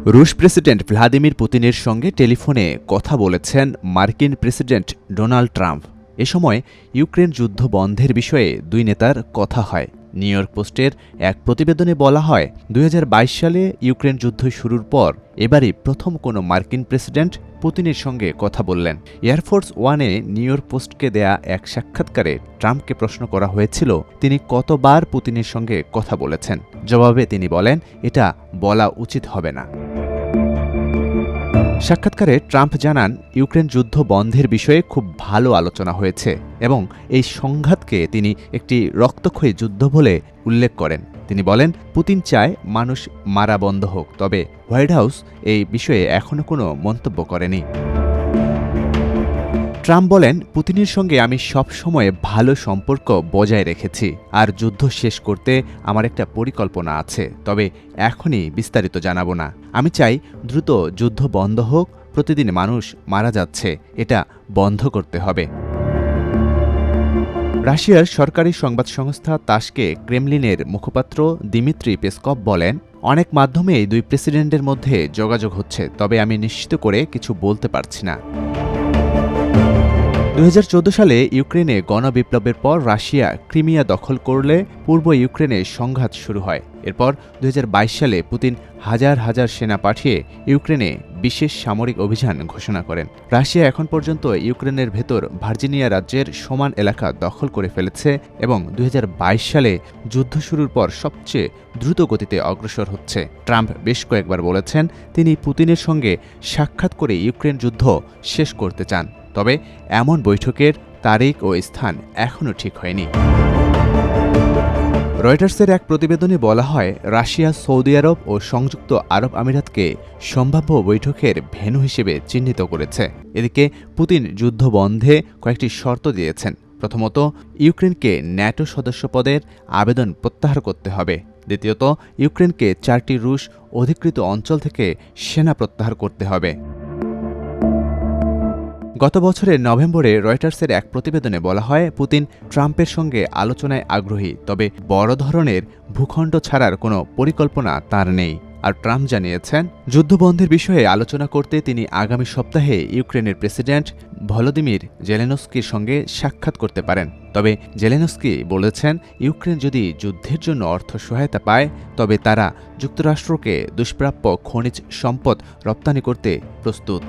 রুশ president Vladimir পুতিনের সঙ্গে টেলিফোনে কথা বলেছেন মার্কিন প্রেসিডেন্ট ডোনাল্ড ট্রাম্প। এ সময় ইউক্রেন যুদ্ধ বন্ধের বিষয়ে দুই নেতার কথা হয়। নিউ ইয়র্ক পোস্টের এক প্রতিবেদনে বলা হয়, 2022 সালে ইউক্রেন যুদ্ধ শুরুর পর এবারই প্রথম কোনো মার্কিন প্রেসিডেন্ট পুতিনের সঙ্গে কথা বললেন। এয়ারফোর্স ওয়ানে নিউ ইয়র্ক পোস্টকে দেয়া এক সাক্ষাৎকারে ট্রাম্পকে প্রশ্ন করা হয়েছিল তিনি কতবার পুতিনের সঙ্গে কথা বলেছেন। জবাবে তিনি বলেন, এটা বলা উচিত হবে না। সাক্ষাৎকারে ট্রাম্প জানান, ইউক্রেন যুদ্ধ বন্ধের বিষয়ে খুব ভালো আলোচনা হয়েছে এবং এই সংঘাতকে তিনি একটি রক্তক্ষয়ী যুদ্ধ বলে উল্লেখ করেন। তিনি বলেন, পুতিন চায় মানুষ মারা বন্ধ হোক, তবে হোয়াইট হাউস এই বিষয়ে এখনও কোনো মন্তব্য করেনি। ট্রাম্প বলেন, পুতিনের সঙ্গে আমি সব সময় ভালো সম্পর্ক বজায় রেখেছি আর যুদ্ধ শেষ করতে আমার একটা পরিকল্পনা আছে, তবে এখনই বিস্তারিত জানাবো না। আমি চাই দ্রুত যুদ্ধ বন্ধ হোক, প্রতিদিন মানুষ মারা যাচ্ছে, এটা বন্ধ করতে হবে। রাশিয়ার সরকারি সংবাদ সংস্থা তাসকে ক্রেমলিনের মুখপাত্র দিমিত্রি পেসকভ বলেন, অনেক মাধ্যমেই দুই প্রেসিডেন্টের মধ্যে যোগাযোগ হচ্ছে, তবে আমি নিশ্চিত করে কিছু বলতে পারছি না। 2014 সালে ইউক্রেনে গণবিপ্লবের পর রাশিয়া ক্রিমিয়া দখল করলে পূর্ব ইউক্রেনে সংঘাত শুরু হয়। এরপর 2022 সালে পুতিন হাজার হাজার সেনা পাঠিয়ে ইউক্রেনে বিশেষ সামরিক অভিযান ঘোষণা করেন। রাশিয়া এখন পর্যন্ত ইউক্রেনের ভেতর ভার্জিনিয়া রাজ্যের সমান এলাকা দখল করে ফেলেছে এবং 2022 সালে যুদ্ধ শুরুর পর সবচেয়ে দ্রুত গতিতে অগ্রসর হচ্ছে। ট্রাম্প বেশ কয়েকবার বলেছেন তিনি পুতিনের সঙ্গে সাক্ষাৎ করে ইউক্রেন যুদ্ধ শেষ করতে চান, তবে এমন বৈঠকের তারিখ ও স্থান এখনও ঠিক হয়নি। রয়টার্সের এক প্রতিবেদনে বলা হয়, রাশিয়া সৌদি আরব ও সংযুক্ত আরব আমিরাতকে সম্ভাব্য বৈঠকের ভেন্যু হিসেবে চিহ্নিত করেছে। এদিকে পুতিন যুদ্ধ বন্ধে কয়েকটি শর্ত দিয়েছেন। প্রথমত, ইউক্রেনকে ন্যাটো সদস্যপদের আবেদন প্রত্যাহার করতে হবে। দ্বিতীয়ত, ইউক্রেনকে 4টি রুশ অধিকৃত অঞ্চল থেকে সেনা প্রত্যাহার করতে হবে। গত বছরের নভেম্বরে রয়টার্সের এক প্রতিবেদনে বলা হয়, পুতিন ট্রাম্পের সঙ্গে আলোচনায় আগ্রহী, তবে বড় ধরনের ভূখণ্ড ছাড়ার কোনো পরিকল্পনা তার নেই। আর ট্রাম্প জানিয়েছেন, যুদ্ধবন্ধের বিষয়ে আলোচনা করতে তিনি আগামী সপ্তাহে ইউক্রেনের প্রেসিডেন্ট ভলোদিমির জেলেনস্কির সঙ্গে সাক্ষাৎ করতে পারেন। তবে জেলেনস্কি বলেছেন, ইউক্রেন যদি যুদ্ধের জন্য অর্থ সহায়তা পায় তবে তারা যুক্তরাষ্ট্রকে দুষ্প্রাপ্য খনিজ সম্পদ রপ্তানি করতে প্রস্তুত।